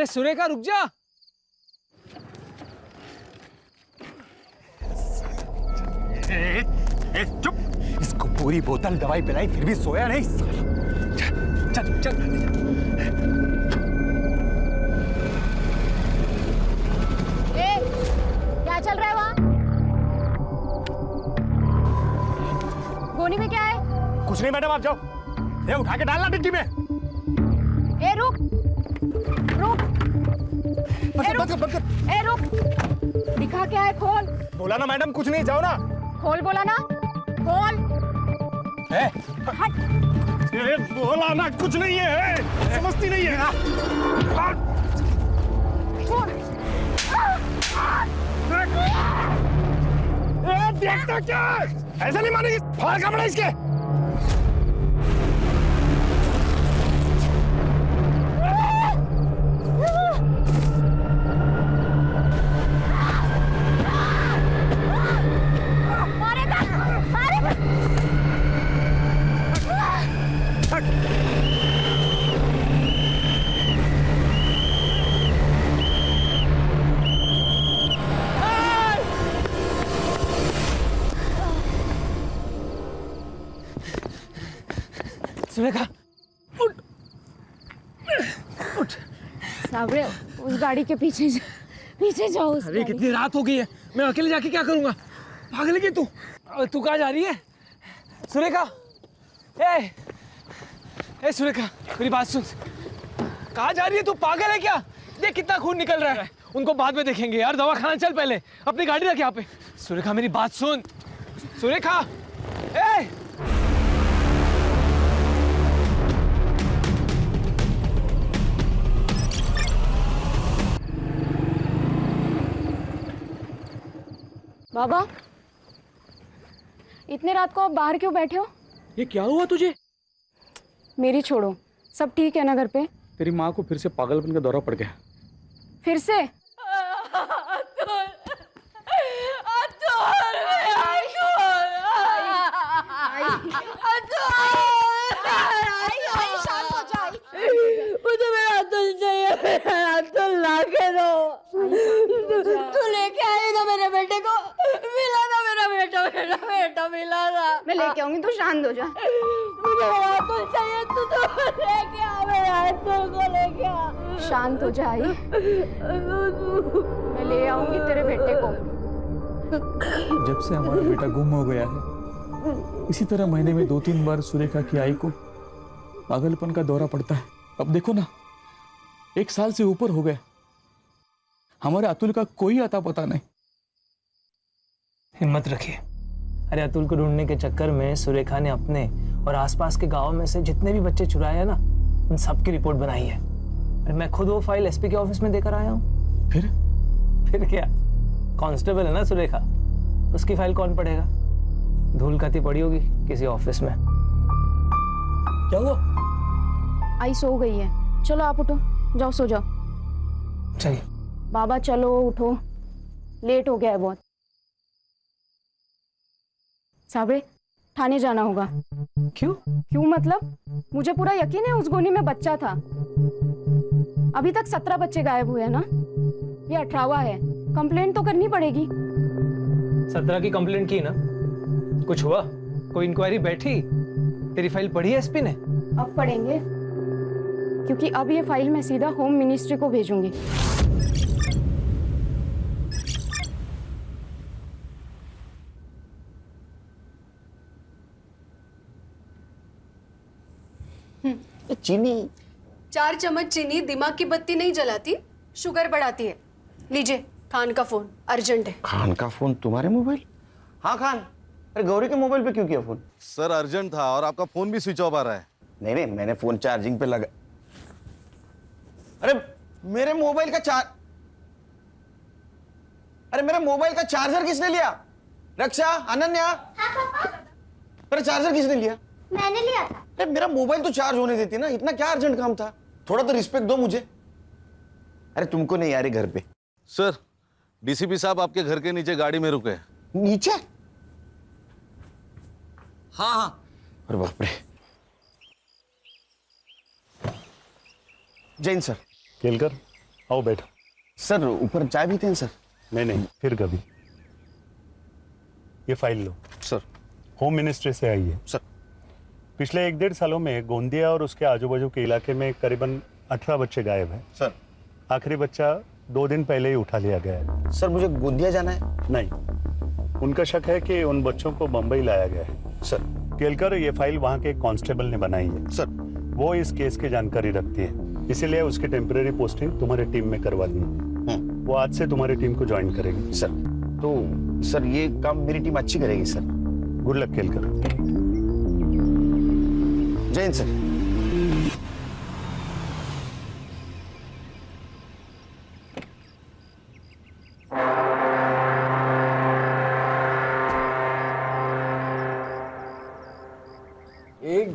अरे सुरेखा रुक जा। चुप। इसको पूरी बोतल दवाई पिलाई फिर भी सोया नहीं। चल चल। क्या चल रहा है वहाँ? गोनी में क्या है? कुछ नहीं मैडम, आप जाओ। ये उठा के डालना डिग्गी में। ए रुक रुक। बंद कर। ए रुक। दिखा क्या है? खोल। बोला ना मैडम कुछ नहीं, जाओ ना। खोल बोला ना, खोल। हट। ये बोला ना कुछ नहीं है, समझती नहीं है। देखता क्या? ऐसा नहीं मानेगी, फाड़ का बड़ा इसके। सुरेखा उठ उठ। साबरे, उस गाड़ी के पीछे जाओ। अरे कितनी रात हो गई है, मैं अकेले जाके क्या करूंगा? पागल है क्या तू? तू कहाँ जा रही है सुरेखा? ए सुरेखा, मेरी बात सुन। कहाँ जा रही है तू? पागल है क्या? देख कितना खून निकल रहा है। उनको बाद में देखेंगे यार, दवा खाना। चल पहले अपनी गाड़ी रख यहाँ पे। सुरेखा मेरी बात सुन। सुरेखा बाबा, इतने रात को आप बाहर क्यों बैठे हो? ये क्या हुआ तुझे? मेरी छोड़ो, सब ठीक है ना घर पे? तेरी माँ को फिर से पागलपन का दौरा पड़ गया। फिर से? मुझे मेरा अतुल चाहिए, मेरा अतुल ला के दो। तू लेके आएगा मेरे बेटे को? मिला ना मेरा बेटा मिला ना। मैं लेके आऊंगी, तू शांत हो जा। मुझे मेरा अतुल चाहिए, तू तो लेके आ, मेरा अतुल को लेके आ। शांत हो जा आई, मैं ले आऊंगी तेरे बेटे को। जब से हमारा बेटा गुम हो गया है, इसी तरह महीने में 2-3 बार सुरेखा की आई को पागलपन का दौरा पड़ता है। अब देखो ना, 1 साल से ऊपर हो गए, हमारे अतुल का कोई अता पता नहीं। हिम्मत रखिए। अरे अतुल को ढूंढने के चक्कर में सुरेखा ने अपने और आसपास के गांव में से जितने भी बच्चे चुराए हैं ना, उन सब की रिपोर्ट बनाई है। अरे मैं खुद वो फाइल एसपी के ऑफिस में देकर आया हूँ। फिर क्या, कांस्टेबल है ना सुरेखा, उसकी फाइल कौन पढ़ेगा? धूल खाती पड़ी होगी किसी ऑफिस में। क्या हुआ? आई सो गई है। चलो आप उठो, जाओ सो जाओ। चलिए बाबा चलो उठो, लेट हो गया है बहुत। साबरे, थाने जाना होगा। क्यों मतलब? मुझे पूरा यकीन है उस गोनी में बच्चा था। अभी तक 17 बच्चे गायब हुए हैं ना, ये 18वां है। कंप्लेंट तो करनी पड़ेगी। 17 की कंप्लेंट की ना, कुछ हुआ? कोई इंक्वायरी बैठी? तेरी फाइल पढ़ी है एसपी ने? अब पढ़ेंगे, क्योंकि अब ये फाइल मैं सीधा होम मिनिस्ट्री को भेजूंगी। चीनी 4 चम्मच चीनी दिमाग की बत्ती नहीं जलाती, शुगर बढ़ाती है। लीजिए, खान का फोन अर्जेंट है। खान का फोन तुम्हारे मोबाइल? हाँ खान, अरे गौरी के मोबाइल पे क्यों किया फोन? सर अर्जेंट था और आपका फोन भी स्विच ऑफ आ रहा है। नहीं, मैंने फोन चार्जिंग पे लगा। अरे मेरे मोबाइल का चार्जर किसने लिया? रक्षा, अनन्या। अरे चार्जर किसने लिया? मैंने लिया था। अरे मेरा मोबाइल तो चार्ज होने देती ना, इतना क्या अर्जेंट काम था? थोड़ा तो रिस्पेक्ट दो मुझे। अरे तुमको नहीं आ रही घर पे? सर डीसीपी साहब आपके घर के नीचे गाड़ी में रुके। नीचे? हाँ। अरे बाप रे। जैन सर। केलकर, आओ बैठो। सर ऊपर चाय पीते हैं सर? नहीं, फिर कभी। ये फाइल लो। सर। होम मिनिस्ट्री से आई है। सर। पिछले 1-1.5 सालों में गोंदिया और उसके आजू बाजू के इलाके में करीबन 18 बच्चे गायब हैं। सर। आखिरी बच्चा 2 दिन पहले ही उठा लिया गया है। सर मुझे गोंदिया जाना है। नहीं, उनका शक है कि उन बच्चों को बम्बई लाया गया है। सर। केलकर ये फाइल वहाँ के कांस्टेबल ने बनाई है। सर। वो इस केस की जानकारी रखती है, इसीलिए उसकी टेम्परेरी पोस्टिंग तुम्हारे टीम में करवा दी है। वो आज से तुम्हारी टीम को ज्वाइन करेगी। सर तो सर ये काम मेरी टीम अच्छी करेगी सर। Good luck Kelkar. जय हिंद सर।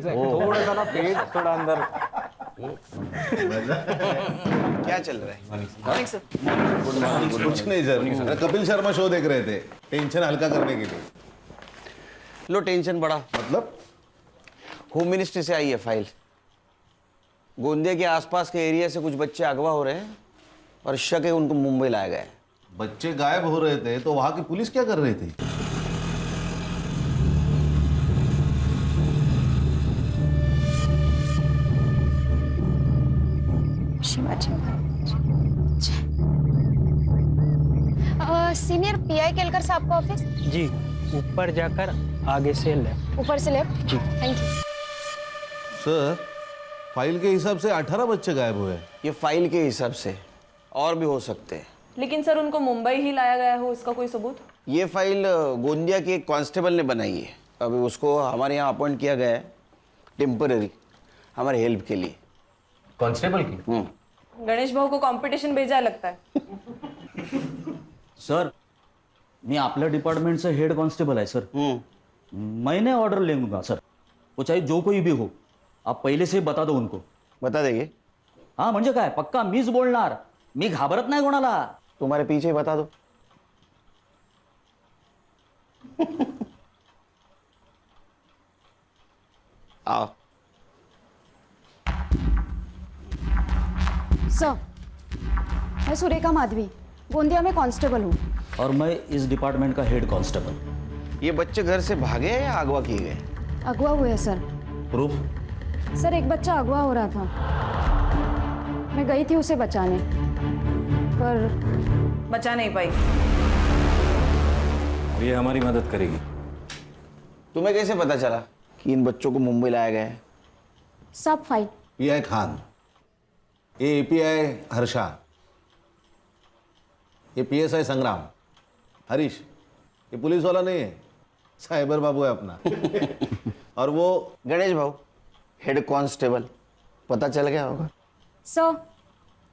थोड़ा सा ना पेट थोड़ा अंदर। क्या चल रहा है? कुछ नहीं सर, कपिल शर्मा शो देख रहे थे, टेंशन हल्का करने के लिए। लो टेंशन बढ़ा। मतलब? होम मिनिस्ट्री से आई है फाइल। गोंदिया के आसपास के एरिया से कुछ बच्चे अगवा हो रहे हैं और शक है उनको मुंबई लाया गया है। बच्चे गायब हो रहे थे तो वहां की पुलिस क्या कर रही थी? सीनियर पीआई केलकर साहब का ऑफिस? जी, ऊपर जाकर आगे से लेफ्ट। ऊपर से लेफ्ट? जी। Thank you. सर, फाइल के हिसाब से 18 बच्चे गायब हुए। ये फाइल के हिसाब से और भी हो सकते हैं। लेकिन सर उनको मुंबई ही लाया गया हो, इसका कोई सबूत? ये फाइल गोंदिया के एक कांस्टेबल ने बनाई है। अभी उसको हमारे यहाँ अपॉइंट किया गया है टेम्पररी, हमारे हेल्प के लिए। कांस्टेबल की? गणेश भाऊ को कंपटीशन भेजा लगता है। सर, मी आपल्या डिपार्टमेंटचा हेड कॉन्स्टेबल आहे सर। मैंने ऑर्डर लेंगा सर, वो चाहे जो कोई भी हो, आप पहले से बता दो उनको। बता देंगे? हाँ म्हणजे काय, पक्का मीच बोलणार, मी घाबरत नाही कोणाला। तुम्हारे पीछे ही बता दो। आओ। सर, मैं सुरेखा माधवी, गोंदिया में कांस्टेबल हूँ। और मैं इस डिपार्टमेंट का हेड कांस्टेबल। ये बच्चे घर से भागे या अगवा किए गए? अगवा हुए सर। प्रूफ? सर एक बच्चा अगवा हो रहा था, मैं गई थी उसे बचाने, पर बचा नहीं पाई। ये हमारी मदद करेगी। तुम्हें कैसे पता चला कि इन बच्चों को मुंबई लाया गया है? सब फाइल। पीआई खान, ये एपीआई हर्षा, ये पीएसआई संग्राम, हरीश, ये पुलिस वाला नहीं है, साइबर बाबू है अपना। और वो गणेश भाऊ, हेड कांस्टेबल। पता चल गया होगा। सर,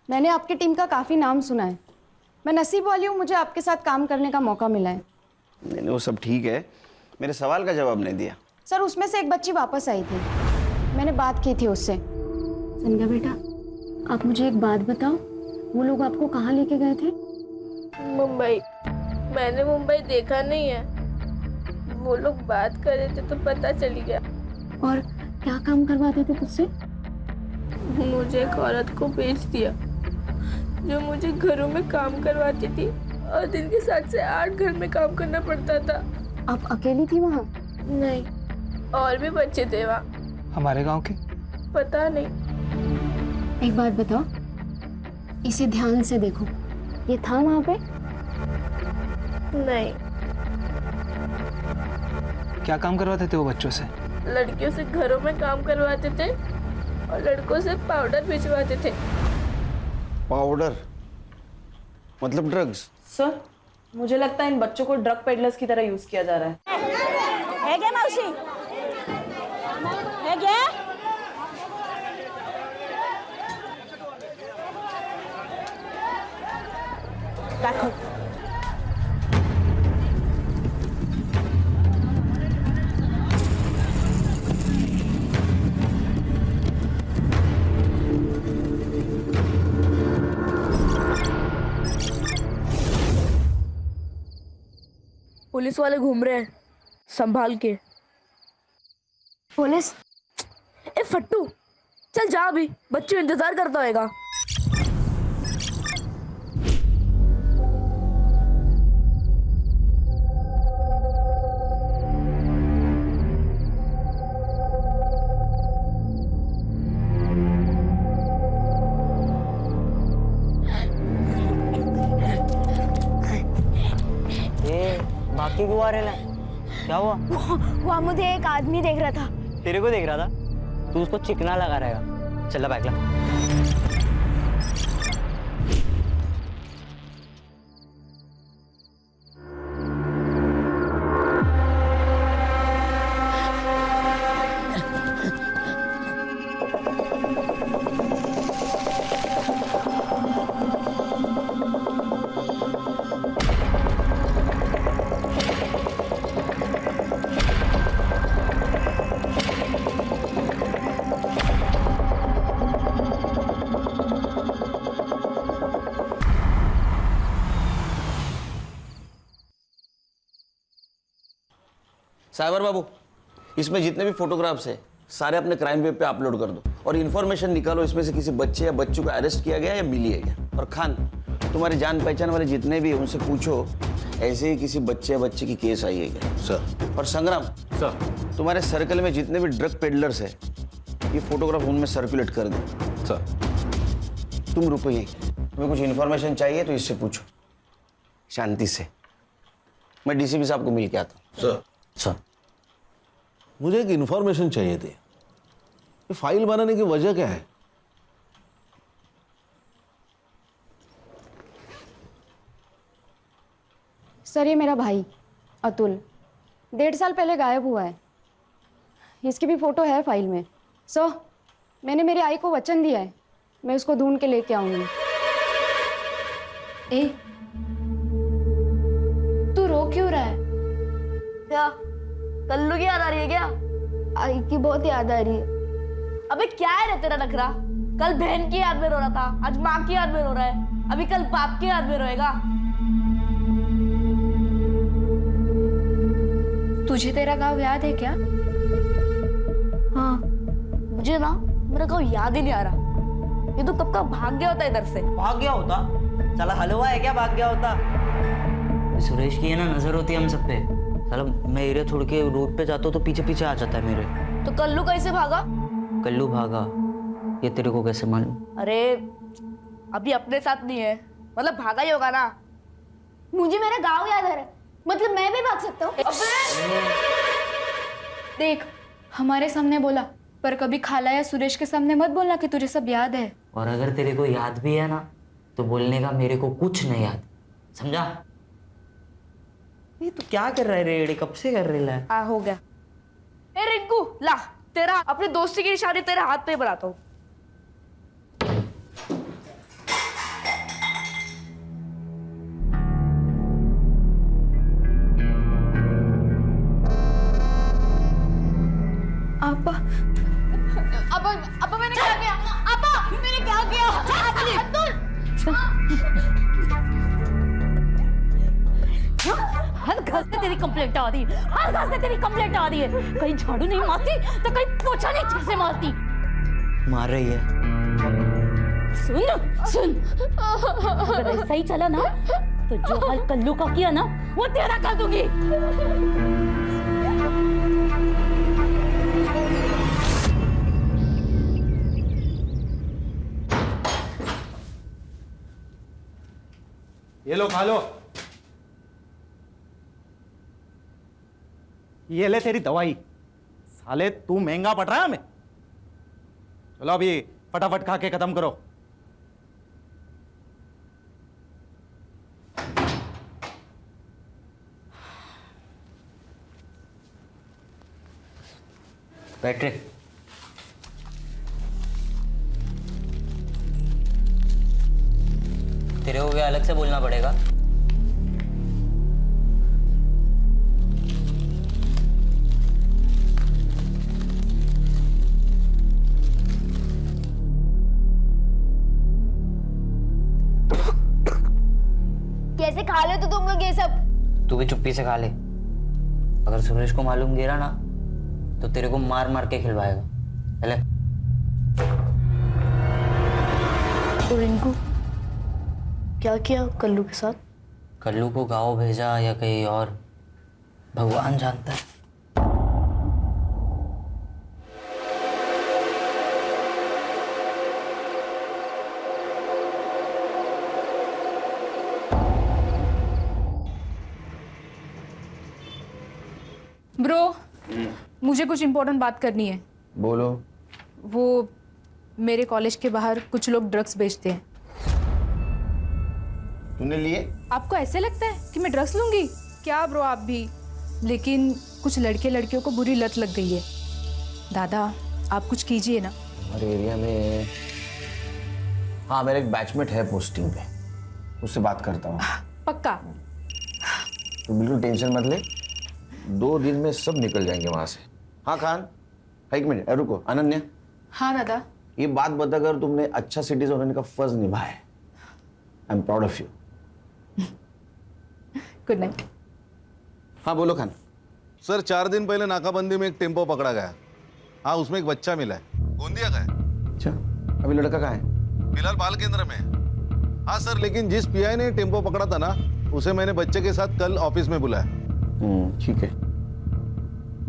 मैंने आपकी टीम का काफ़ी नाम सुना है। मैं नसीब वाली हूँ, मुझे आपके साथ काम करने का मौका मिला है। नहीं, वो सब ठीक है, मेरे सवाल का जवाब नहीं दिया। सर, उसमें से एक बच्ची वापस आई थी, मैंने बात की थी उससे। संध्या बेटा, आप मुझे एक बात बताओ, वो लोग आपको कहाँ लेके गए थे? मुंबई। मैंने मुंबई देखा नहीं है, वो लोग बात कर रहे थे तो पता चल गया। और क्या काम करवाते थे तुझसे? मुझे एक औरत को बेच दिया जो मुझे घरों में काम करवाती थी और दिन के 7 से 8 घर में काम करना पड़ता था। आप अकेली थी वहाँ? नहीं, और भी बच्चे थे वहाँ। हमारे गांव के? पता नहीं। एक बात बताओ, इसे ध्यान से देखो, ये था वहाँ पे? नहीं। क्या काम करवाते थे वो बच्चों से? लड़कियों से घरों में काम करवाते थे और लड़कों से पाउडर भिजवाते थे। पाउडर मतलब ड्रग्स? सर, मुझे लगता है इन बच्चों को ड्रग पेडलर्स की तरह यूज किया जा रहा है। क्या मौसी? है क्या? रखो। पुलिस वाले घूम रहे हैं, संभाल के। पुलिस? ए फट्टू, चल जा, अभी बच्चे इंतजार करता होगा। के क्यों आ रहे हैं? क्या हुआ? वहाँ मुझे एक आदमी देख रहा था। तेरे को देख रहा था? तू उसको चिकना लगा रहेगा। चल बैग ला। साइबर बाबू, इसमें जितने भी फोटोग्राफ्स है सारे अपने क्राइम वेब पे अपलोड कर दो और इन्फॉर्मेशन निकालो इसमें से किसी बच्चे या बच्चों को अरेस्ट किया गया या मिली है क्या। और खान, तुम्हारे जान पहचान वाले जितने भी हैं उनसे पूछो ऐसे ही किसी बच्चे या बच्चे की केस आई है क्या। सर। और संग्राम सर। तुम्हारे सर्कल में जितने भी ड्रग पेडलर्स है ये फोटोग्राफ उनमें सर्कुलेट कर दो। सर। तुम रुको यहीं, तुम्हें कुछ इन्फॉर्मेशन चाहिए तो इससे पूछो शांति से। मैं डीसीपी साहब को मिल के आता हूँ। सर। सर, मुझे एक इंफॉर्मेशन चाहिए थी। ये फाइल बनाने की वजह क्या है? सर, ये मेरा भाई अतुल 1.5 साल पहले गायब हुआ है। इसकी भी फोटो है फाइल में। सर, मैंने मेरी आई को वचन दिया है, मैं उसको ढूंढ के लेके आऊंगी। ए, तू रो क्यों रहा है? क्या कल्लू की याद आ रही है क्या? आई की बहुत याद आ रही है। अबे क्या है रे तेरा नखरा? कल बहन की याद में रो रहा था, आज माँ की याद में रो रहा है, अभी कल बाप की याद में रोएगा। तुझे तेरा गाँव याद है क्या? हाँ, मुझे ना मेरा गाँव याद ही नहीं आ रहा। ये तो कब का भाग गया होता इधर से। भाग गया होता? साला हलवा है क्या भाग गया होता? सुरेश की है ना नजर होती है हम सब पे। साला मैं एरिया छोड़ के रोड पे जाता हूँ तो पीछे पीछे आ जाता है मेरे। तो कल्लू कैसे भागा? कल्लू भागा ये तेरे को कैसे मालूम? अरे अभी अपने साथ नहीं है, मतलब भागा ही होगा ना। मुझे मेरा गाँव याद आ रहा है, मतलब मैं भी भाग सकता हूँ। देख, हमारे सामने बोला, पर कभी खाला या सुरेश के सामने मत बोलना कि तुझे सब याद है। और अगर तेरे को याद भी है ना तो बोलने का मेरे को कुछ नहीं याद, समझा? ये तू क्या कर रहा है रेडी? कब से कर रही है? हाँ, हो गया। ए रिंकू, ला तेरा अपने दोस्ती की निशानी तेरे हाथ पे बनाता हूँ। आपा, अब मैंने क्या किया? अब्बा, मैंने क्या किया? अतुल! हर घर से तेरी कंप्लेंट आ रही है, हर घर से तेरी कंप्लेंट आ रही है। कहीं झाड़ू नहीं मारती तो कहीं पोछा नहीं ठीक से मारती। मार रही है। सुन सुन, अगर ऐसा ही चला ना तो जो हाल कल्लू का किया ना वो तेरा कर दूंगी। ये लो खा लो। ये ले तेरी दवाई। साले तू महंगा पड़ रहा है हमें। चलो अभी फटाफट खा के खत्म करो। बैठ रे। तेरे को क्या अलग से बोलना पड़ेगा? कैसे खा ले तो तुम लोग ये सब? तू भी चुप्पी से खा ले। अगर सुरेश को मालूम गिरा ना तो तेरे को मार मार के खिलवाएगा। चले। तो रिंकू क्या किया कल्लू के साथ? कल्लू को गाँव भेजा या कहीं और भगवान जानता है। ब्रो, मुझे कुछ इम्पोर्टेंट बात करनी है। बोलो। वो मेरे कॉलेज के बाहर कुछ लोग ड्रग्स बेचते हैं। तूने लिए? आपको ऐसे लगता है कि मैं ड्रग्स लूंगी? क्या ब्रो आप भी? लेकिन कुछ लड़के लड़कियों को बुरी लत लग गई है। दादा आप कुछ कीजिए ना। हमारे एरिया में हाँ मेरा एक बैचमेट है पोस्टिंग पे, उससे बात करता हूँ। पक्का? तो बिल्कुल टेंशन मत ले, 2 दिन में सब निकल जाएंगे वहां से। हाँ खान, एक मिनट रुको। अनन्या। हाँ दादा। ये बात बताकर तुमने अच्छा सिटीजन होने का फर्ज निभाया है। I am proud of you. Good night. हाँ बोलो खान। सर 4 दिन पहले नाकाबंदी में एक टेम्पो पकड़ा गया। हाँ उसमें एक बच्चा मिला है, गोंदिया का है। अच्छा, अभी लड़का कहाँ है? फिलहाल बाल केंद्र में है। हाँ सर, लेकिन जिस पीआई ने टेम्पो पकड़ा था ना, उसे मैंने बच्चे के साथ कल ऑफिस में बुलाया। ठीक है,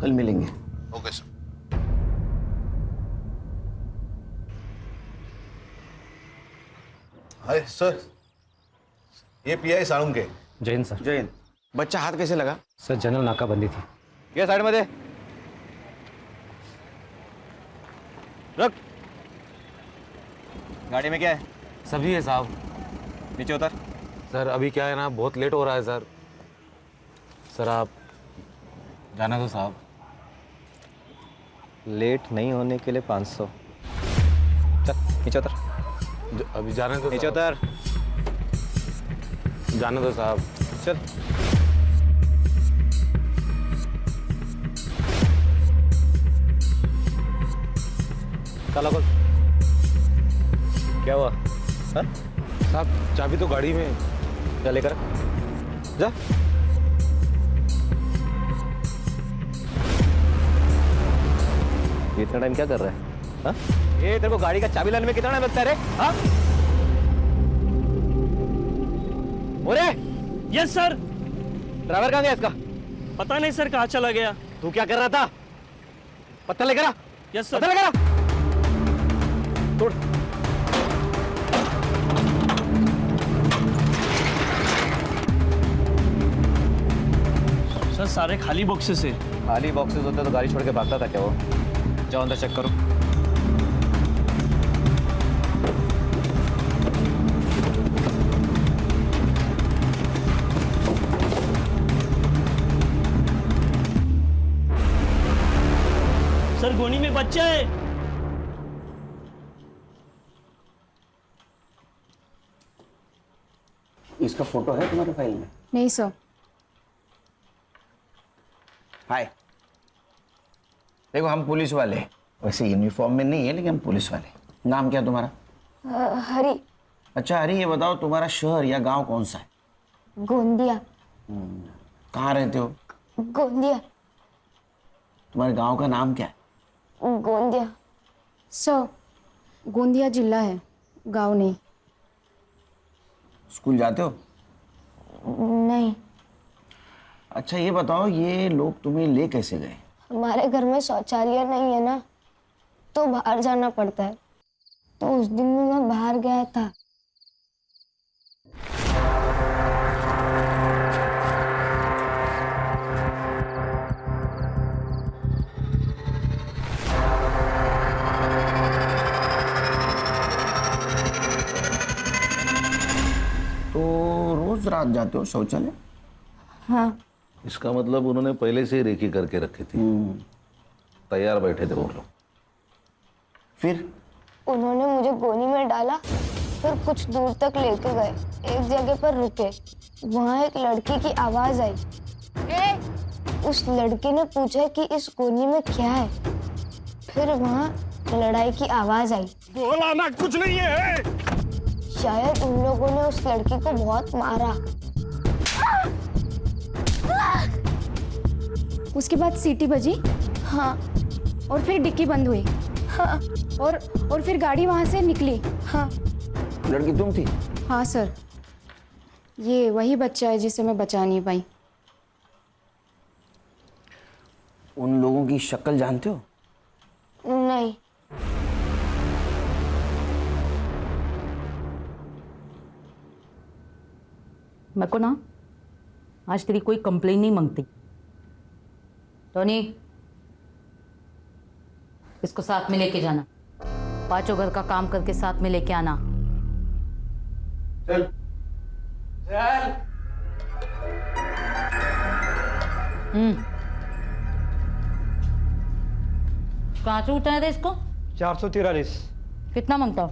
कल मिलेंगे। Okay sir. हाय सर, ये पीआई साळुंके। जैन सर। जैन, बच्चा हाथ कैसे लगा? सर जनरल नाकाबंदी थी। ये साइड में दे। रख। गाड़ी में क्या है? सब्जी है साहब। नीचे उतर। सर अभी क्या है ना, बहुत लेट हो रहा है सर। सर आप जाना दो साहब। लेट नहीं होने के लिए 500। चल नीचे उतर। अभी जाने दो। नीचे उतर। जाने दो साहब। चल। ताला खोल। क्या हुआ? हाँ? साहब चाबी तो गाड़ी में। जा लेकर जा। ये इतना टाइम क्या कर रहा है? हाँ? ये तेरे को गाड़ी का चाबी लाने में कितना टाइम लगता है रे? हाँ? ओरे! Yes sir. ड्राइवर कहाँ गया इसका? पता नहीं सर कहाँ चला गया। तू क्या कर रहा था? पत्थर लेकर आ। Yes sir. पत्थर लेकर आ। तोड़। सर सारे खाली बॉक्सेस है। खाली बॉक्सेस होते तो गाड़ी छोड़ के भागता था क्या वो? जाओ अंदर चेक करो। सर गोनी में बच्चा है। इसका फोटो है तुम्हारे फाइल में? नहीं सर। हाय, देखो हम पुलिस वाले, वैसे यूनिफॉर्म में नहीं है लेकिन हम पुलिस वाले। नाम क्या तुम्हारा? हरी। अच्छा हरी, ये बताओ तुम्हारा शहर या गांव कौन सा है? गोंदिया। कहाँ रहते हो? गोंदिया। तुम्हारे गांव का नाम क्या है? गोंदिया। सर गोंदिया जिला है, गांव नहीं। स्कूल जाते हो? नहीं। अच्छा ये बताओ, ये लोग तुम्हें ले कैसे गए? हमारे घर में शौचालय नहीं है ना, तो बाहर जाना पड़ता है। तो उस दिन में मैं बाहर गया था। तो रोज रात जाते हो शौचालय? हाँ। इसका मतलब उन्होंने पहले से ही रेकी करके रखी थी। तैयार बैठे थे वो लोग। फिर उन्होंने मुझे गोनी में डाला, फिर कुछ दूर तक लेके गए। एक जगह पर रुके, वहाँ एक लड़की की आवाज आई। उस लड़की ने पूछा कि इस गोनी में क्या है। फिर वहाँ लड़ाई की आवाज आई। बोला ना कुछ नहीं है। शायद उन लोगों ने उस लड़की को बहुत मारा। उसके बाद सीटी बजी। हाँ। और फिर डिक्की बंद हुई। हाँ। और फिर गाड़ी वहां से निकली। हाँ। लड़की तुम थी? हाँ सर, ये वही बच्चा है जिसे मैं बचा नहीं पाई। उन लोगों की शक्ल जानते हो? नहीं। मेरे को ना आज तेरी कोई कंप्लेन नहीं मांगती। टोनी, इसको साथ में लेके जाना, पांचों घर का काम करके साथ में लेके आना। चल चल। कहाँ से उठाया था इसको? 443। कितना मांगता हो?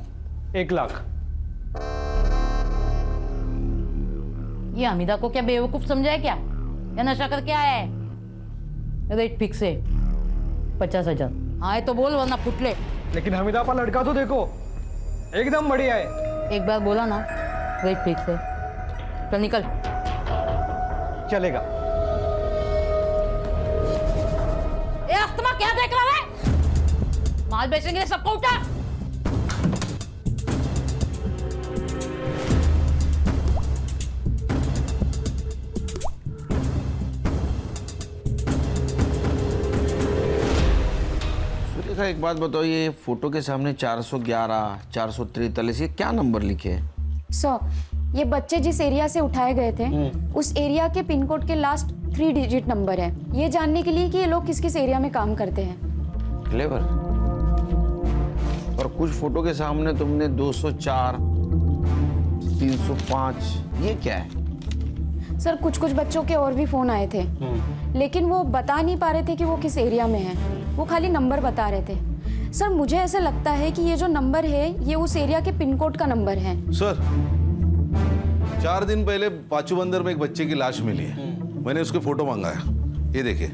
1 लाख। ये हमीदा को क्या बेवकूफ समझा है क्या? या नशा करके आया है? रेट फिक्स है 50,000। हाँ तो बोल वरना फुटले। लेकिन हमीदा का लड़का तो देखो, एकदम बढ़िया है। एक बार बोला ना, रेट फिक्स है। चल निकल। चलेगा। ए अस्तमा, क्या देख रहा है? माल बेचेंगे सबको उठा। सुरेखा, एक बात बताओ, ये फोटो के सामने 411, 443, ये क्या नंबर लिखे हैं? सर, ये बच्चे जिस एरिया से उठाए गए थे उस एरिया के पिन कोड के लास्ट 3 डिजिट नंबर है, ये जानने के लिए कि ये लोग किस किस एरिया में काम करते हैं। क्लेवर। और कुछ फोटो के सामने तुमने 204, 305, ये क्या है? सर, कुछ कुछ बच्चों के और भी फोन आए थे, लेकिन वो बता नहीं पा रहे थे कि वो किस एरिया में है, वो खाली नंबर बता रहे थे। सर, मुझे ऐसा लगता है कि ये जो नंबर है ये उस एरिया के पिन कोड का नंबर है। सर, 4 दिन पहले पाचू बंदर में एक बच्चे की लाश मिली है। मैंने उसके फोटो मंगाया, ये देखिए,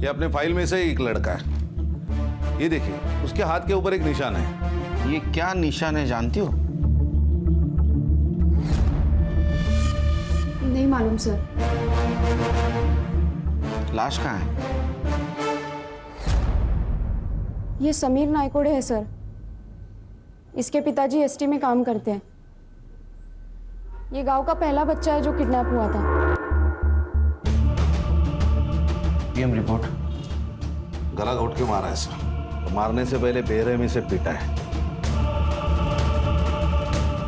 ये अपने फाइल में से एक लड़का है। ये देखिए, उसके हाथ के ऊपर एक निशान है। ये क्या निशान है जानती हो? नहीं मालूम सर। लाश कहाँ है? ये समीर नायकोड़े है सर, इसके पिताजी एसटी में काम करते हैं। ये गांव का पहला बच्चा है जो किडनैप हुआ था। PM report. गला घोट के मारा है सर, तो मारने से पहले बेरहमी से पीटा है।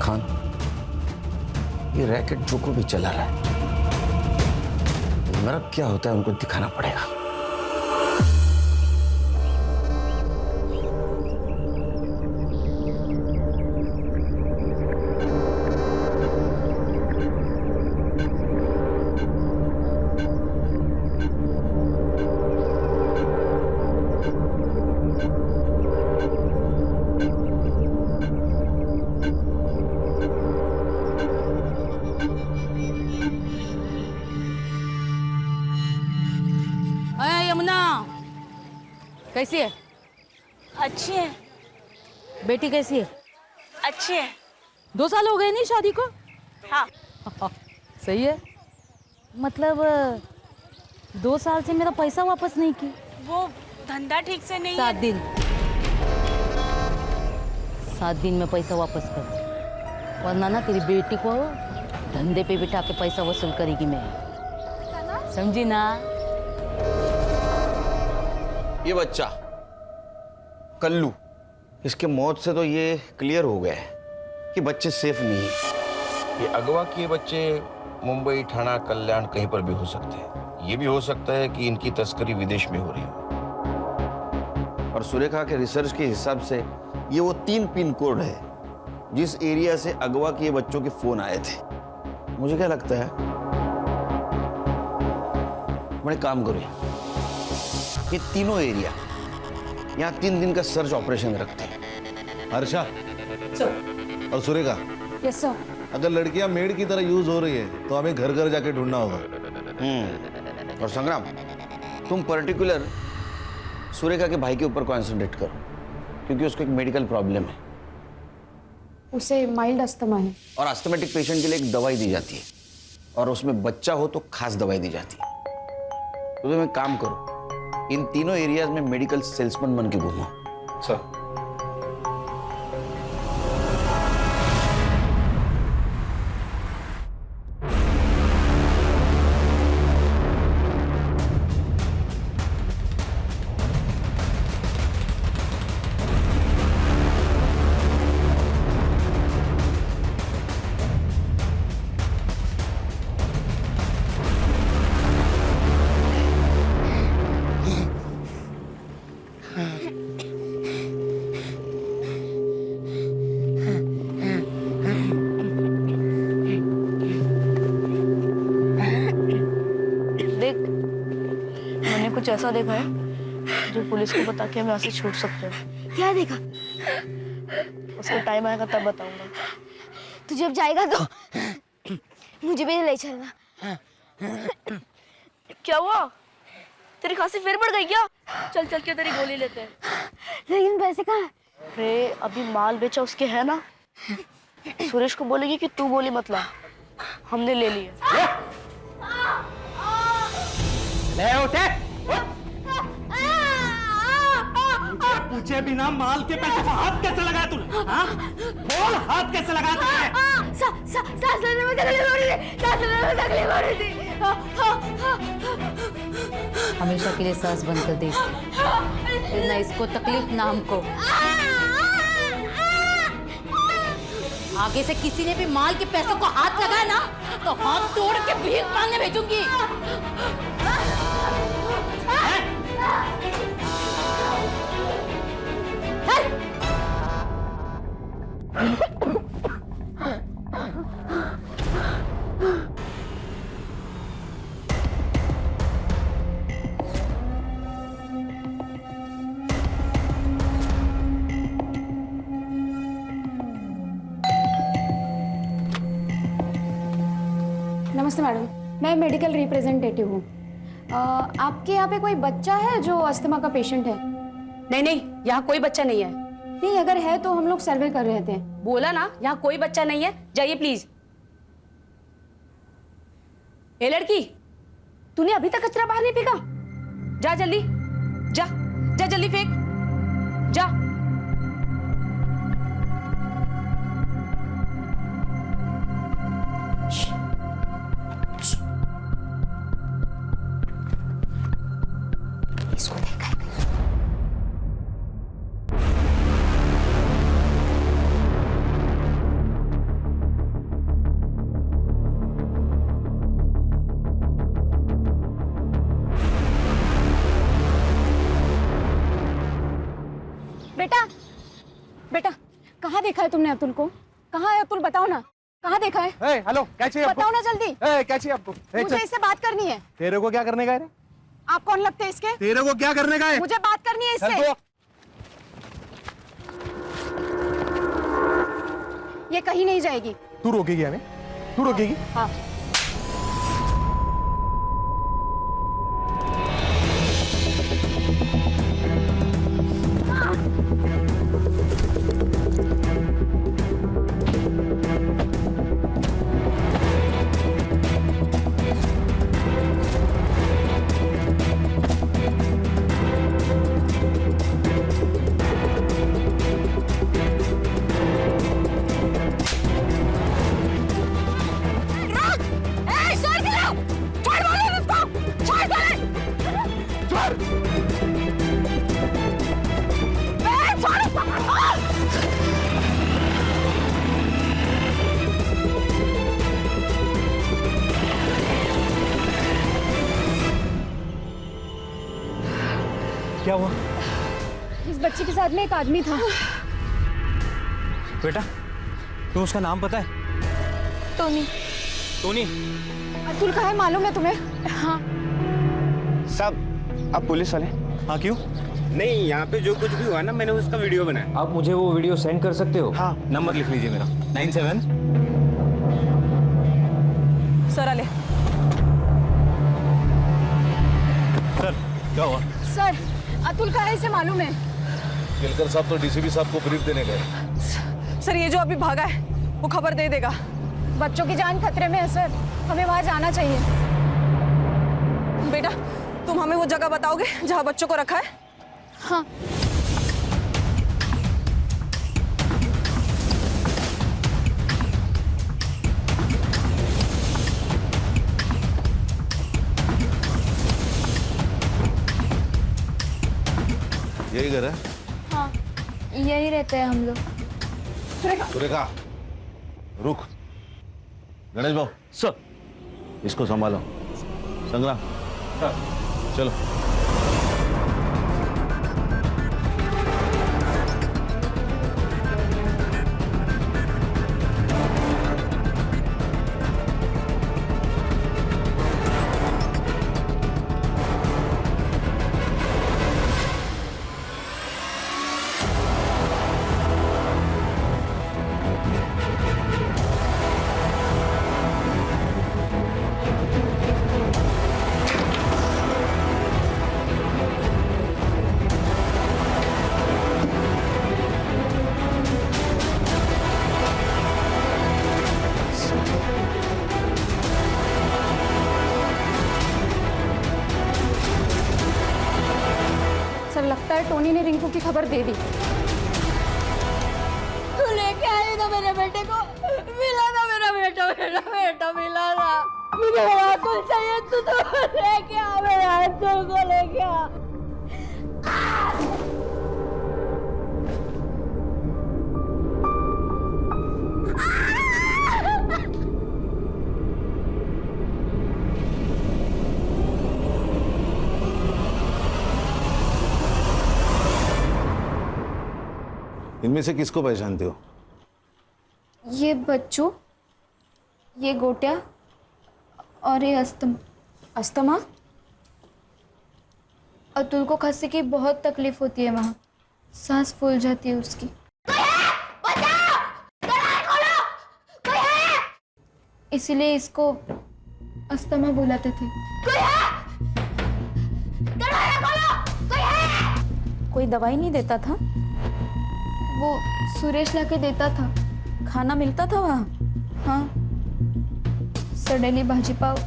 खान, ये रैकेट जो को भी चला रहा है, नरक क्या होता है उनको दिखाना पड़ेगा। यमुना, कैसी है? अच्छी है। बेटी कैसी है? अच्छी है। 2 साल हो गए नहीं शादी को? हाँ। सही है। मतलब 2 साल से मेरा पैसा वापस नहीं की। वो धंधा ठीक से नहीं 7 दिन 7 दिन में पैसा वापस कर, वरना ना तेरी बेटी को धंधे पे बिठा के पैसा वसूल करेगी मैं, समझी ना? ये बच्चा कल्लू, इसके मौत से तो ये क्लियर हो गया है कि बच्चे सेफ नहीं है। ये अगवा किए बच्चे मुंबई, ठाणा, कल्याण कहीं पर भी हो सकते हैं। ये भी हो सकता है कि इनकी तस्करी विदेश में हो रही हो। और सुरेखा के रिसर्च के हिसाब से ये वो 3 पिन कोड है जिस एरिया से अगवा किए बच्चों के फोन आए थे। मुझे क्या लगता है, बड़े काम करो, ये तीनों एरिया यहाँ 3 दिन का सर्च ऑपरेशन रखते हैं। हर्षा और सुरेखा, यस सर। अगर लड़कियां मेड की तरह यूज हो रही है तो हमें घर घर जाके ढूंढना होगा। और संग्राम, तुम पर्टिकुलर सुरेखा के भाई के ऊपर कॉन्सेंट्रेट करो, क्योंकि उसको एक मेडिकल प्रॉब्लम है। उसे माइल्ड अस्थमा है। और अस्थमेटिक पेशेंट के लिए एक दवाई दी जाती है, और उसमें बच्चा हो तो खास दवाई दी जाती है। तो तुम एक काम करो, इन तीनों एरियाज में मेडिकल सेल्समैन बन के घूमो। सर, कुछ ऐसा देखा है जो पुलिस को बता के हम यहाँ से छूट सकते हैं। क्या देखा? उसका टाइम आएगा तब बताऊंगा। तू जब जाएगा तो मुझे भी ले चलना। क्या हुआ? तेरी खांसी फिर बढ़ गई क्या? चल चल के तेरी गोली लेते हैं। लेकिन पैसे कहाँ हैं? अरे अभी माल बेचा उसके है ना, सुरेश को बोलेगी कि तू गोली मत ला, हमने ले लिए। ले उठे। पूछे बिना माल के पैसे को हाथ कैसे लगाया तूने? हाँ? बोल, हाथ कैसे लगाया तूने? सांस लेने में तकलीफ हो रही थी, सांस लेने में तकलीफ हो रही थी। हमेशा के लिए सांस बंद कर दे इसकी। ना इसको तकलीफ ना हमको। आगे से किसी ने भी माल के पैसों को हाथ लगाया ना तो हाथ तोड़ के भीख मांगने भेजूंगी। नमस्ते मैडम, मैं मेडिकल रिप्रेजेंटेटिव हूँ। आपके यहाँ पे कोई बच्चा है जो अस्थमा का पेशेंट है? नहीं नहीं, यहाँ कोई बच्चा नहीं है। नहीं, अगर है तो हम लोग सर्वे कर रहे थे। बोला ना, यहाँ कोई बच्चा नहीं है, जाइए प्लीज। ए लड़की, तूने अभी तक कचरा बाहर नहीं फेंका? जा जल्दी, जा जा जल्दी फेंक, जा। इसको देखा है? बेटा, बेटा, कहाँ देखा है तुमने अतुल को? कहाँ है अतुल? बताओ ना, कहाँ देखा है? हेलो, क्या चाहिए आपको? बताओ ना जल्दी। क्या चाहिए आपको? मुझे इससे बात करनी है। तेरे को क्या करने का है? आप कौन लगते हैं इसके? तेरे को क्या करने का है? मुझे बात करनी है इससे। ये कहीं नहीं जाएगी। तू रोकेगी हमें? तू रोकेगी? हाँ। क्या हुआ? इस बच्चे के साथ में एक आदमी था। बेटा, तुम्हें उसका नाम पता है? टोनी। टोनी? अतुल का है, मालूम है तुम्हें? हाँ। साहब, आप पुलिस वाले? हाँ, क्यों? नहीं, यहाँ पे जो कुछ भी हुआ ना, मैंने उसका वीडियो बनाया। आप मुझे वो वीडियो सेंड कर सकते हो? हाँ। नंबर लिख लीजिए मेरा, 97। सर आले। सर, क्या हुआ? सर, अतुल का है, इसे मालूम है। केलकर साहब तो डीसीपी साहब को ब्रीफ देने गए। सर, ये जो अभी भागा है वो खबर दे देगा। बच्चों की जान खतरे में है सर, हमें वहां जाना चाहिए। बेटा, तुम हमें वो जगह बताओगे जहाँ बच्चों को रखा है? हाँ। यही घर है? हाँ, यही रहते हैं हम लोग। सुरेखा, रुक। गणेश भाऊ, सर, इसको संभालो। संग्राम, चलो। शायद टोनी ने रिंकू की खबर दे दी। तू लेके आई ना मेरे बेटे को, मिला ना मेरा बेटा, मेरा बेटा मिला ना। मुझे मेरा अतुल चाहिए, तू तो लेके आ, मेरा अतुल को लेके आ। इनमें से किसको पहचानते हो? ये बच्चू, ये गोटिया और ये अस्तमा। अतुल को खांसी की बहुत तकलीफ होती है, वहाँ सांस फूल जाती है उसकी। इसीलिए इसको अस्थमा बुलाते थे। कोई दवाई नहीं देता था? वो सुरेश लाके देता था। खाना मिलता था वहाँ? हाँ, सडेली भाजी पाव।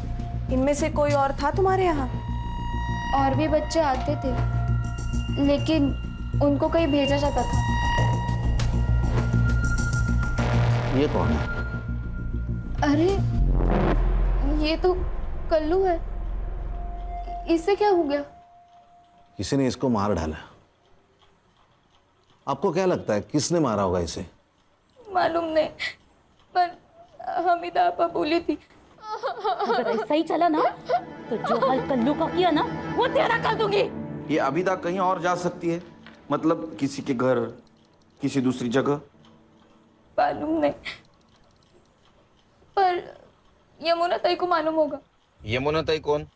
इनमें से कोई और था तुम्हारे यहाँ? और भी बच्चे आते थे, लेकिन उनको कहीं भेजा जाता था। ये कौन है? अरे ये तो कल्लू है। इससे क्या हो गया? किसी ने इसको मार डाला। आपको क्या लगता है किसने मारा होगा इसे? मालूम नहीं, पर हमीदा आपा बोली थी। अगर ऐसा ही चला ना तो जो हाल कल्लू का किया ना वो तेरा कर दूंगी। ये अभिदा कहीं और जा सकती है, मतलब किसी के घर, किसी दूसरी जगह? मालूम नहीं, पर यमुना ताई को मालूम होगा। यमुना ताई कौन?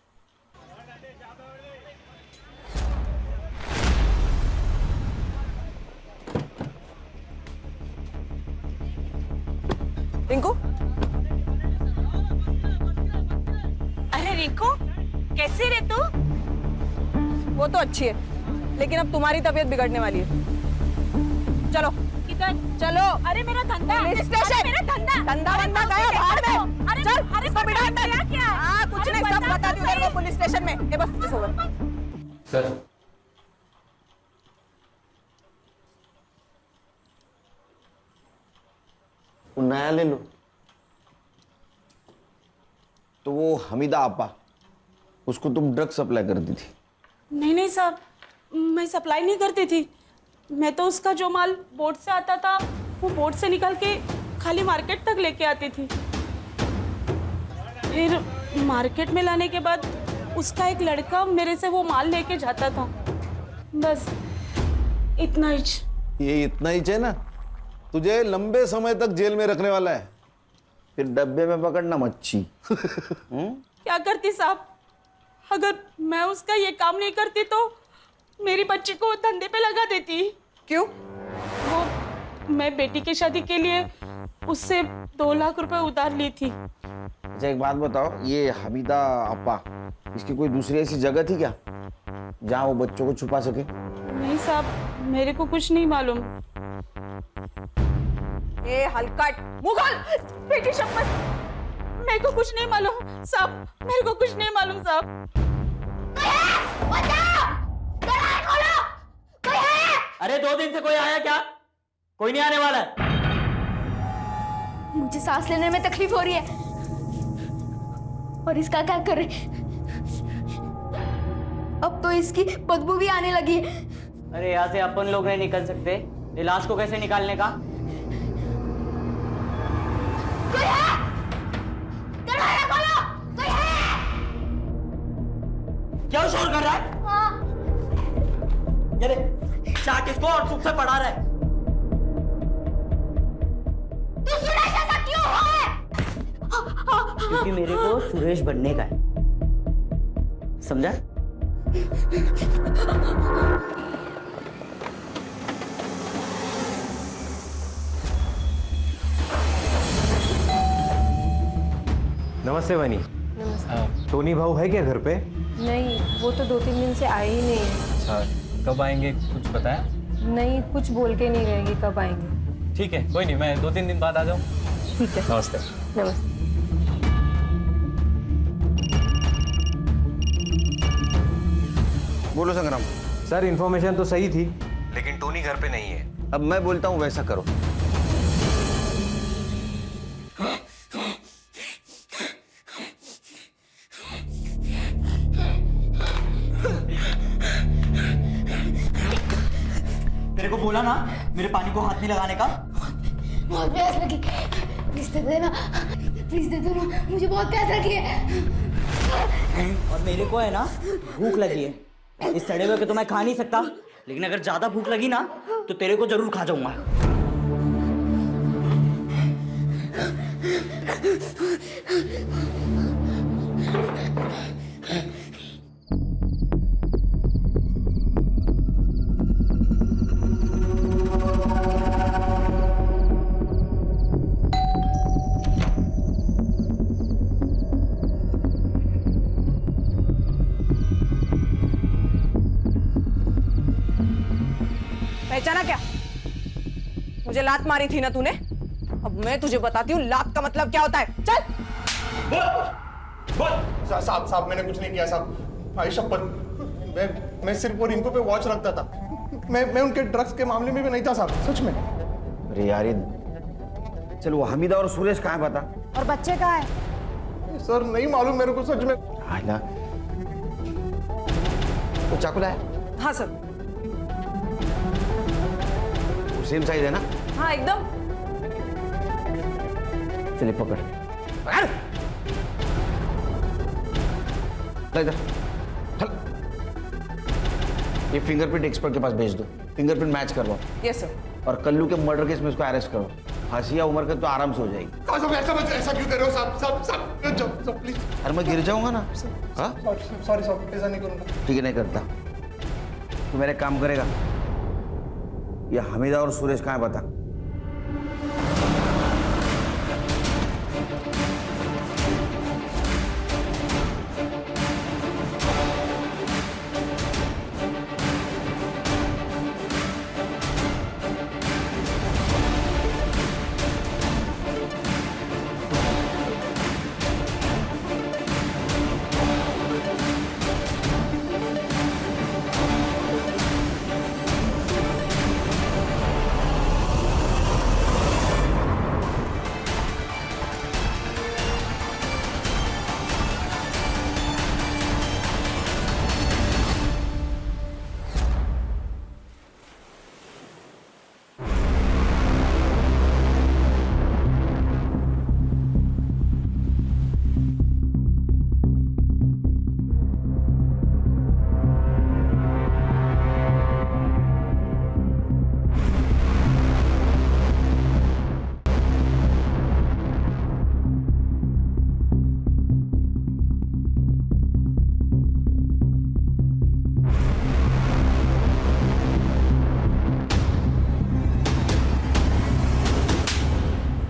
रिंकू, अरे रिंकू, कैसी रे तू? वो तो अच्छी है, लेकिन अब तुम्हारी तबीयत बिगड़ने वाली है। चलो किधर? चलो। अरे मेरा धंधा, पुलिस स्टेशन। मेरा धंधा, धंधा वंधा गया बाहर में। अरे चल, अरे इसको बिठा दे। क्या? हाँ, कुछ नहीं, सब बता दूं तेरे को पुलिस स्टेशन में। ये बस किस होगा? सर, वो नया ले लो। तो वो हमीदा आपा, उसको तुम ड्रग सप्लाई करती थी? नहीं नहीं साहब, मैं सप्लाई नहीं करती थी। मैं तो उसका जो माल बोट से आता था वो बोट से निकाल के खाली मार्केट तक लेके आती थी। फिर मार्केट में लाने के बाद उसका एक लड़का मेरे से वो माल लेके जाता था। बस इतना ही। ये इतना ही है ना, तुझे लंबे समय तक जेल में रखने वाला है। फिर डब्बे में पकड़ना मच्छी। क्या करती साहब, अगर मैं उसका ये काम नहीं करती तो मेरी बच्ची को धंधे पे लगा देती। क्यों? वो मैं बेटी की शादी के लिए उससे 2 लाख रुपए उधार ली थी। अच्छा एक बात बताओ, ये हमीदा आपा, इसकी कोई दूसरी ऐसी जगह थी क्या जहाँ वो बच्चों को छुपा सके? नहीं साहब, मेरे को कुछ नहीं मालूम। ए हलकट मुगल, बेटी शपथ, मेरे को कुछ नहीं मालूम साहब, मेरे को कुछ नहीं मालूम साहब। अरे 2 दिन से कोई आया क्या? कोई नहीं आने वाला है। मुझे सांस लेने में तकलीफ हो रही है, और इसका क्या करे? अब तो इसकी बदबू भी आने लगी है। अरे यहाँ से अपन लोग नहीं निकल सकते, ये लाश को कैसे निकालने का? कोई है? दरवाजा खोलो, कोई है? क्या शोर कर रहा है? हाँ। ये देख, चाट इसको और चुप से पढ़ा रहा है। तू सुरेश ऐसा क्यों हुआ है? क्योंकि मेरे को सुरेश बनने का है, समझा? नमस्ते बनी। नमस्ते। टोनी भाऊ है क्या घर पे? नहीं, वो तो 2-3 दिन से आए ही नहीं है। अच्छा, कब आएंगे कुछ बताया? नहीं, कुछ बोल के नहीं रहेगी कब आएंगे। ठीक है, कोई नहीं, मैं 2-3 दिन बाद आ जाऊँ। ठीक है। नमस्ते। नमस्ते। बोलो संग्राम। सर इन्फॉर्मेशन तो सही थी, लेकिन टोनी घर पे नहीं है। अब मैं बोलता हूँ वैसा करो। तेरे को बोला ना मेरे पानी को हाथ नहीं लगाने का। बहुत प्यास लगी, प्लीज दे देना, प्लीज दे दो ना, मुझे बहुत प्यास लगी है। और मेरे को है ना भूख लगी है। इस सड़े हुए के तो मैं खा नहीं सकता, लेकिन अगर ज्यादा भूख लगी ना तो तेरे को जरूर खा जाऊंगा। पहचाना क्या? मुझे लात मारी थी ना तूने? अब मैं तुझे बताती हूँ लात का मतलब क्या होता है। चल। साहब मैंने कुछ नहीं किया साहब, भाई शपथ। मैं सिर्फ और इनको पे वॉच रखता था। मैं उनके ड्रग्स के मामले में भी नहीं था साहब, सच में। अरे यार चल, वो हमीदा और सुरेश कहाँ है बता? और बच्चे कहाँ है? सर नहीं मालूम मेरे को सच में। ना तो चाकू लाया? हाँ सर। सेम साइज है ना? हाँ एकदम। चलिए पकड़ पकड़। इधर चल। ये फिंगरप्रिंट एक्सपर्ट के पास भेज दो, फिंगरप्रिंट मैच करवाओ। Yes sir. और कल्लू के मर्डर केस में उसको अरेस्ट करो। हंसिया उम्र के तो आराम से हो जाएगी। ऐसा क्यों कर रहे हो साहब? प्लीज। अरे मैं गिर जाऊंगा ना। हाँ सॉरी साहब, ऐसा नहीं करूंगा। ठीक है, नहीं करता। तू मेरे काम करेगा। ये हमीदा और सुरेश कहाँ है बता?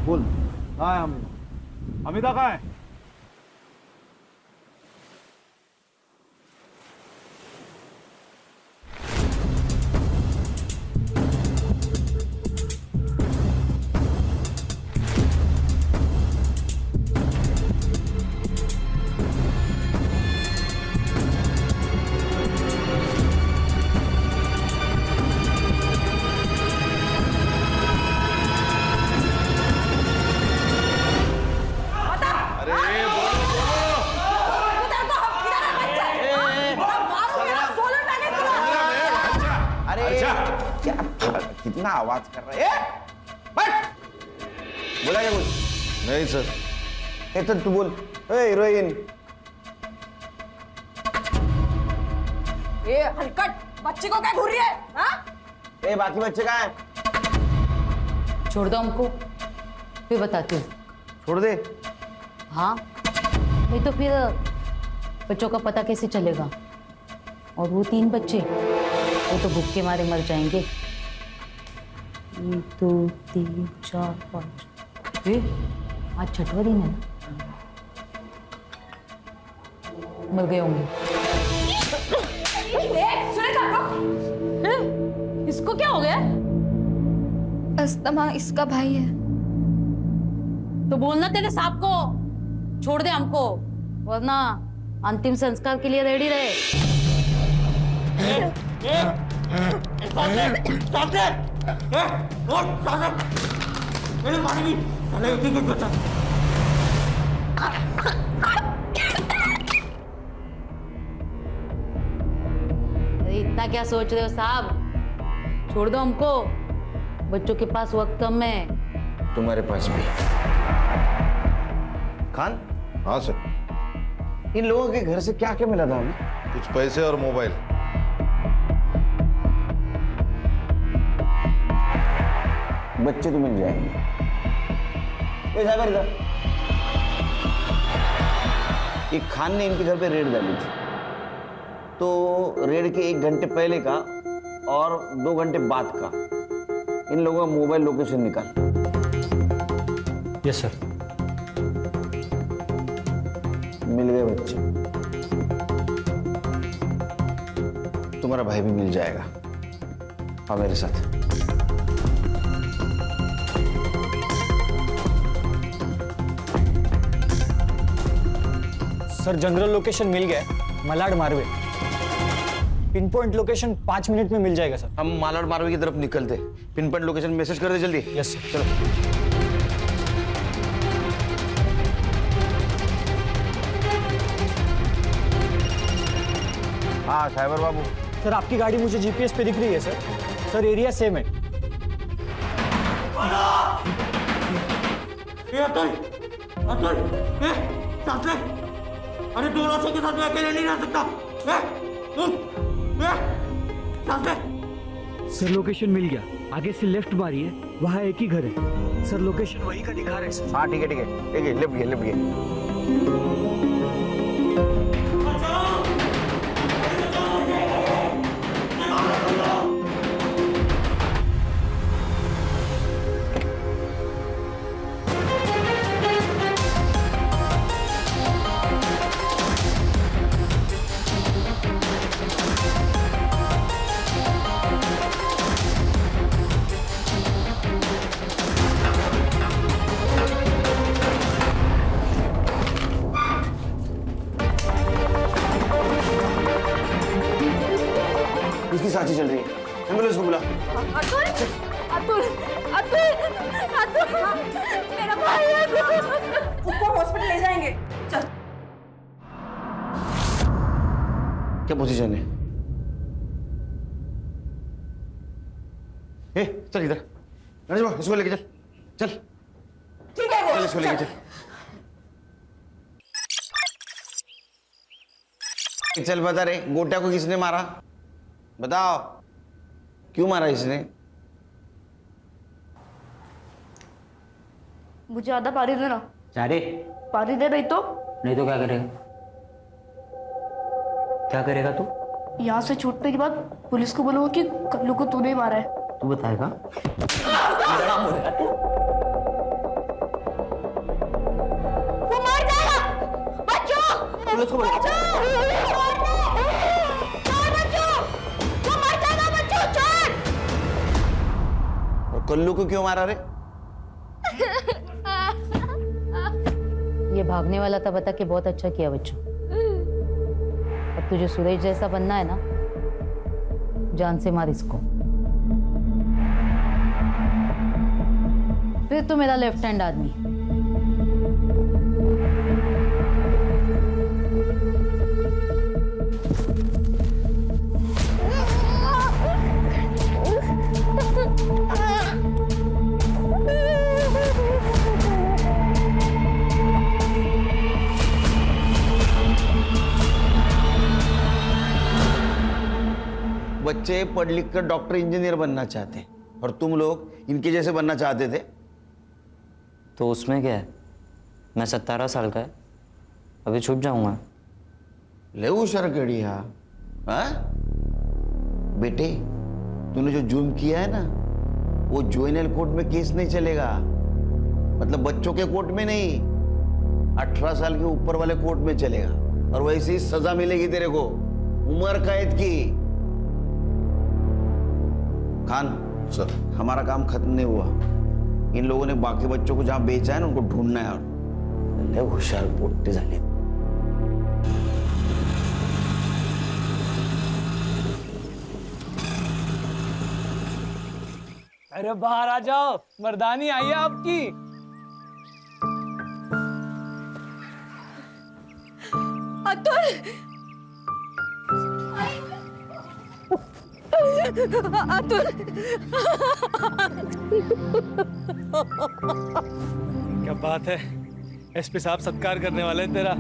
बोल। हाँ हमीदा कहाँ है? कितना आवाज कर रहा है? बैठ। बोला क्या कुछ? नहीं सर। तो तू बोल। हीरोइन। ये हलकट बच्चे को क्या घूर रही है? हाँ? बाकी बच्चे कहाँ हैं? छोड़ दो हमको, फिर बताती हूँ। छोड़ दे? हाँ, नहीं तो फिर बच्चों का पता कैसे चलेगा? और वो 3 बच्चे, वो तो भूख के मारे मर जाएंगे। 1 2 3 4 5। आज 6वां दिन है ना? मर गए होंगे। इसको क्या हो गया? अस्तमा इसका भाई है। तो बोलना तेरे सांप को छोड़ दे हमको, वरना अंतिम संस्कार के लिए रेडी रहे। अरे इतना क्या सोच रहे हो साहब, छोड़ दो हमको, बच्चों के पास वक्त कम है। तुम्हारे पास भी। खान। हाँ सर। इन लोगों के घर से क्या क्या मिला था हमें? कुछ पैसे और मोबाइल। बच्चे तो मिल जाएंगे। ए साहब इधर। ये खान ने इनके घर पे रेड डाली थी, तो रेड के 1 घंटे पहले का और 2 घंटे बाद का इन लोगों का मोबाइल लोकेशन निकाल। Yes sir. मिल गए बच्चे। तुम्हारा भाई भी मिल जाएगा। आओ मेरे साथ। सर जनरल लोकेशन मिल गया है, Malad Marve. Pin point location 5 minute में मिल जाएगा सर। हम मालाड मारवे की तरफ निकलते। पिन पॉइंट लोकेशन मैसेज कर दे जल्दी। Yes sir. चलो। हाँ साइबर बाबू। सर आपकी गाड़ी मुझे जीपीएस पे दिख रही है सर। सर एरिया सेम है। अरे 2 लाशों के साथ मैं अकेले नहीं रह सकता। सर लोकेशन मिल गया, आगे से लेफ्ट मारिए, वहाँ एक ही घर है। सर लोकेशन वही का दिखा रहा है सर। हाँ ठीक है ठीक है ठीक है, लेफ्ट गए लेफ्ट गए। इसकी सांसें चल रही है। एम्बुलेंस को बुला। अतुल, अतुल, अतुल, अतुल, मेरा भाई है अतुल। उसको हॉस्पिटल ले जाएंगे। चल। क्या पोजीशन है? ए, चल इधर। गणेश बाबू, इसको लेके चल। चल। ठीक है वो। चल इसको लेके चल। चल बता रे, गोटा को किसने मारा? बताओ, क्यों मारा इसने? मुझे आधा पानी देना। चारे पानी दे, नहीं तो क्या करेगा? क्या करेगा तू? यहाँ से छूटने के बाद पुलिस को बोलूंगा कि कल्लू को तूने ही मारा है। तू बताएगा? वो मर जाएगा। बच्चों, पुलिस को बोलो। कल्लू को क्यों मारा रे? ये भागने वाला था, बता के बहुत अच्छा किया बच्चों। अब तुझे सुरेश जैसा बनना है ना, जान से मार इसको। फिर तो मेरा लेफ्ट हैंड आदमी। बच्चे पढ़ लिख कर डॉक्टर इंजीनियर बनना चाहते हैं, और तुम लोग इनके जैसे बनना चाहते थे। तो उसमें क्या है? मैं 17 साल का है, अभी छूट जाऊंगा। ले हुशार कड़िया। हाँ बेटे, तूने जो जुर्म किया है ना, वो जुवेनाइल कोर्ट में केस नहीं चलेगा। मतलब बच्चों के कोर्ट में नहीं, 18 साल के ऊपर वाले कोर्ट में चलेगा। और वैसे ही सजा मिलेगी तेरे को, उम्र कैद की। खान सर, हमारा काम खत्म नहीं हुआ। इन लोगों ने बाकी बच्चों को जहां बेचा है ना, उनको ढूंढना है। और होशियार पोट्टे झाले। अरे बाहर आ जाओ, मर्दानी आई है आपकी। अतुल, अतुल, क्या बात है, एसपी साहब सत्कार करने वाले हैं तेरा।